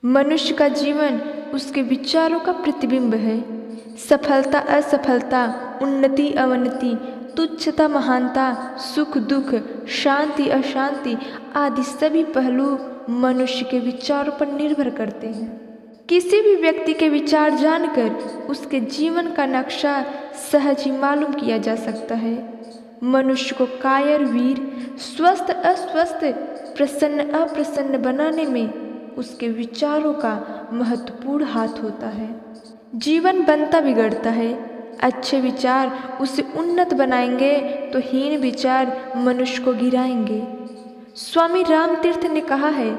मनुष्य का जीवन उसके विचारों का प्रतिबिंब है। सफलता असफलता, उन्नति अवनति, तुच्छता महानता, सुख दुख, शांति अशांति आदि सभी पहलू मनुष्य के विचारों पर निर्भर करते हैं। किसी भी व्यक्ति के विचार जानकर उसके जीवन का नक्शा सहज ही मालूम किया जा सकता है। मनुष्य को कायर वीर, स्वस्थ अस्वस्थ, प्रसन्न अप्रसन्न बनाने में उसके विचारों का महत्वपूर्ण हाथ होता है। जीवन बनता बिगड़ता है। अच्छे विचार उसे उन्नत बनाएंगे तो हीन विचार मनुष्य को गिराएंगे। स्वामी रामतीर्थ ने कहा है,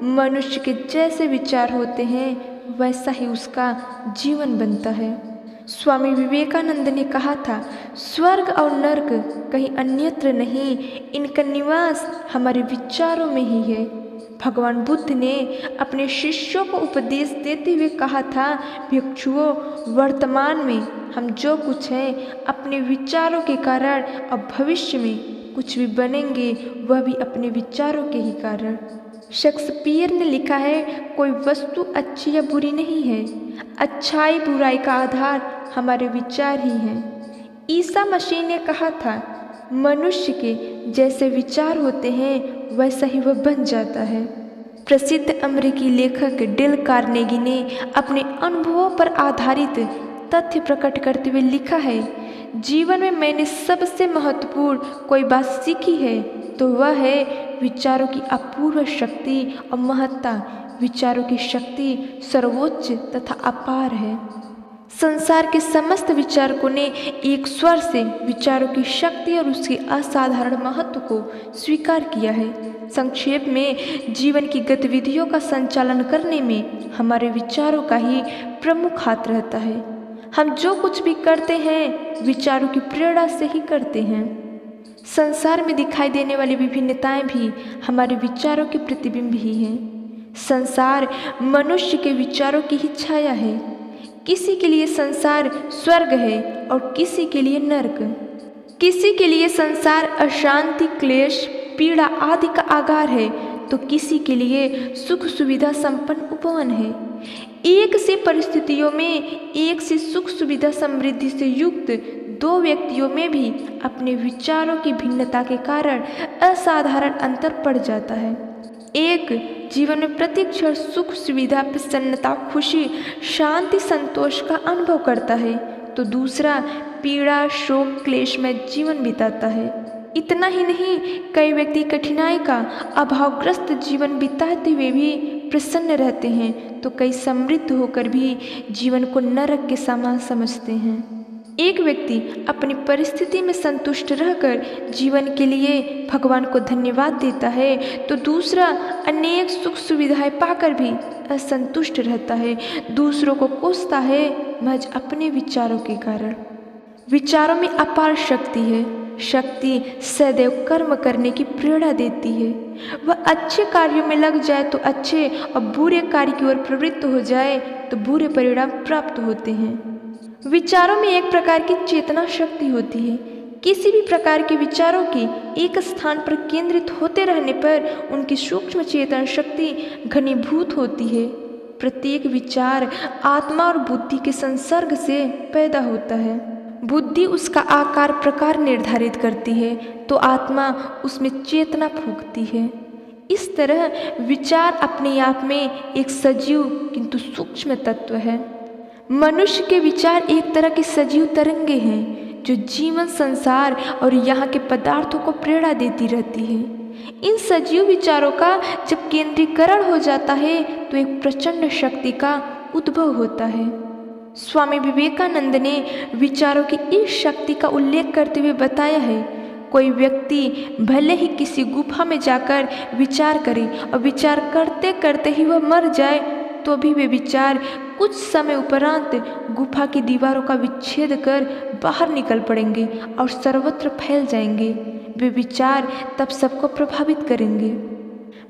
मनुष्य के जैसे विचार होते हैं वैसा ही उसका जीवन बनता है। स्वामी विवेकानंद ने कहा था, स्वर्ग और नर्क कहीं अन्यत्र नहीं, इनका निवास हमारे विचारों में ही है। भगवान बुद्ध ने अपने शिष्यों को उपदेश देते हुए कहा था, भिक्षुओं, वर्तमान में हम जो कुछ हैं अपने विचारों के कारण और भविष्य में कुछ भी बनेंगे वह भी अपने विचारों के ही कारण। शेक्सपियर ने लिखा है, कोई वस्तु अच्छी या बुरी नहीं है, अच्छाई बुराई का आधार हमारे विचार ही हैं। ईसा मसीह ने कहा था, मनुष्य के जैसे विचार होते हैं वैसा ही वह बन जाता है। प्रसिद्ध अमेरिकी लेखक डेल कार्नेगी ने अपने अनुभवों पर आधारित तथ्य प्रकट करते हुए लिखा है, जीवन में मैंने सबसे महत्वपूर्ण कोई बात सीखी है तो वह है विचारों की अपूर्व शक्ति और महत्ता। विचारों की शक्ति सर्वोच्च तथा अपार है। संसार के समस्त विचारकों ने एक स्वर से विचारों की शक्ति और उसके असाधारण महत्व को स्वीकार किया है। संक्षेप में, जीवन की गतिविधियों का संचालन करने में हमारे विचारों का ही प्रमुख हाथ रहता है। हम जो कुछ भी करते हैं विचारों की प्रेरणा से ही करते हैं। संसार में दिखाई देने वाली विभिन्नताएं भी हमारे विचारों के प्रतिबिंब ही हैं। संसार मनुष्य के विचारों की ही छाया है। किसी के लिए संसार स्वर्ग है और किसी के लिए नरक। किसी के लिए संसार अशांति, क्लेश, पीड़ा आदि का आगार है तो किसी के लिए सुख सुविधा संपन्न उपवन है। एक सी परिस्थितियों में एक सी सुख सुविधा समृद्धि से युक्त दो व्यक्तियों में भी अपने विचारों की भिन्नता के कारण असाधारण अंतर पड़ जाता है। एक जीवन में प्रति क्षण सुख सुविधा, प्रसन्नता, खुशी, शांति, संतोष का अनुभव करता है तो दूसरा पीड़ा, शोक, क्लेश में जीवन बिताता है। इतना ही नहीं, कई व्यक्ति कठिनाई का अभावग्रस्त जीवन बिताते हुए भी प्रसन्न रहते हैं तो कई समृद्ध होकर भी जीवन को नरक के समान समझते हैं। एक व्यक्ति अपनी परिस्थिति में संतुष्ट रहकर जीवन के लिए भगवान को धन्यवाद देता है तो दूसरा अनेक सुख सुविधाएं पाकर भी असंतुष्ट रहता है, दूसरों को कोसता है महज अपने विचारों के कारण। विचारों में अपार शक्ति है। शक्ति सदैव कर्म करने की प्रेरणा देती है। वह अच्छे कार्यों में लग जाए तो अच्छे और बुरे कार्य की ओर प्रवृत्त हो जाए तो बुरे परिणाम प्राप्त होते हैं। विचारों में एक प्रकार की चेतना शक्ति होती है। किसी भी प्रकार के विचारों की एक स्थान पर केंद्रित होते रहने पर उनकी सूक्ष्म चेतन शक्ति घनीभूत होती है। प्रत्येक विचार आत्मा और बुद्धि के संसर्ग से पैदा होता है। बुद्धि उसका आकार प्रकार निर्धारित करती है तो आत्मा उसमें चेतना फूंकती है। इस तरह विचार अपने आप में एक सजीव किंतु सूक्ष्म तत्व है। मनुष्य के विचार एक तरह की सजीव तरंगे हैं जो जीवन, संसार और यहाँ के पदार्थों को प्रेरणा देती रहती है। इन सजीव विचारों का जब केंद्रीकरण हो जाता है तो एक प्रचंड शक्ति का उद्भव होता है। स्वामी विवेकानंद ने विचारों की इस शक्ति का उल्लेख करते हुए बताया है, कोई व्यक्ति भले ही किसी गुफा में जाकर विचार करे और विचार करते करते ही वह मर जाए तो भी वे विचार कुछ समय उपरांत गुफा की दीवारों का विच्छेद कर बाहर निकल पड़ेंगे और सर्वत्र फैल जाएंगे। वे विचार तब सबको प्रभावित करेंगे।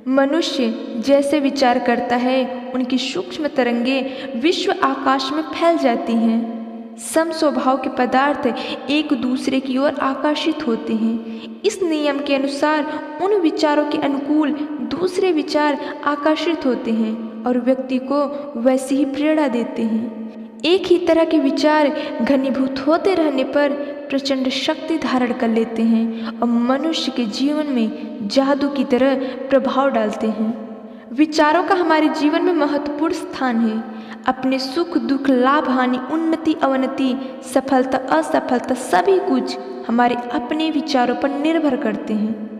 मनुष्य जैसे विचार करता है उनकी सूक्ष्म तरंगे विश्व आकाश में फैल जाती हैं। सम स्वभाव के पदार्थ एक दूसरे की ओर आकर्षित होते हैं। इस नियम के अनुसार उन विचारों के अनुकूल दूसरे विचार आकर्षित होते हैं और व्यक्ति को वैसी ही प्रेरणा देते हैं। एक ही तरह के विचार घनीभूत होते रहने पर प्रचंड शक्ति धारण कर लेते हैं और मनुष्य के जीवन में जादू की तरह प्रभाव डालते हैं। विचारों का हमारे जीवन में महत्वपूर्ण स्थान है। अपने सुख दुख, लाभ हानि, उन्नति अवनति, सफलता असफलता सभी कुछ हमारे अपने विचारों पर निर्भर करते हैं।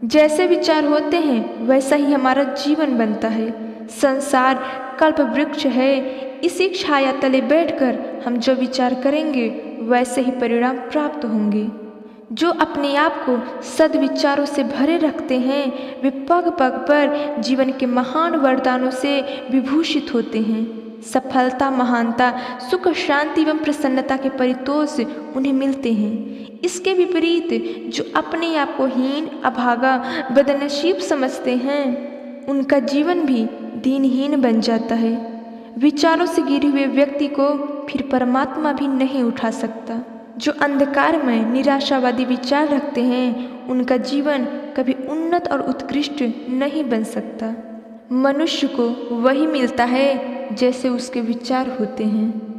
जैसे विचार होते हैं वैसा ही हमारा जीवन बनता है। संसार कल्प वृक्ष है, इसी छाया तले बैठकर हम जो विचार करेंगे वैसे ही परिणाम प्राप्त होंगे। जो अपने आप को सद्विचारों से भरे रखते हैं वे पग पग पर जीवन के महान वरदानों से विभूषित होते हैं। सफलता, महानता, सुख, शांति एवं प्रसन्नता के परितोष उन्हें मिलते हैं। इसके विपरीत जो अपने आप को हीन, अभागा, बदनसीब समझते हैं उनका जीवन भी दीनहीन बन जाता है। विचारों से घिरे हुए व्यक्ति को फिर परमात्मा भी नहीं उठा सकता। जो अंधकार में निराशावादी विचार रखते हैं उनका जीवन कभी उन्नत और उत्कृष्ट नहीं बन सकता। मनुष्य को वही मिलता है जैसे उसके विचार होते हैं।